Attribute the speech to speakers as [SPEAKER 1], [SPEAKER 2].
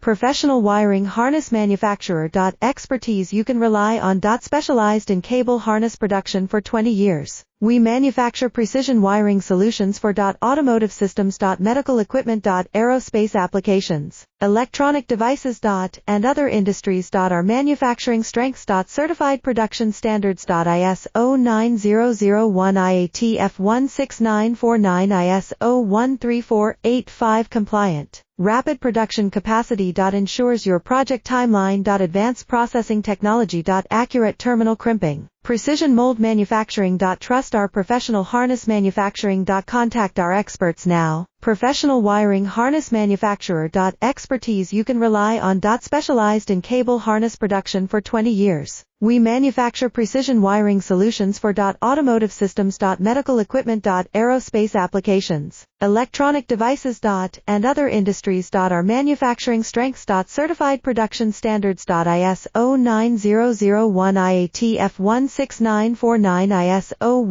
[SPEAKER 1] Professional wiring harness manufacturer. Expertise you can rely on. Specialized in cable harness production for 20 years. We manufacture precision wiring solutions for automotive systems, medical equipment, aerospace applications, electronic devices, and other industries. Our manufacturing strengths. Certified production standards. ISO 9001 IAT F16949 ISO 13485 compliant. Rapid production capacity. Ensures your project timeline. Advanced processing technology. Accurate terminal crimping. Precision mold manufacturing. Trust our professional harness manufacturing. Contact our experts now. Professional wiring harness manufacturer. Expertise you can rely on. Specialized in cable harness production for 20 years. We manufacture precision wiring solutions for automotive systems, medical equipment, aerospace applications, electronic devices, and other industries. Our manufacturing strengths. Certified production standards. ISO 9001 IAT F16949 ISO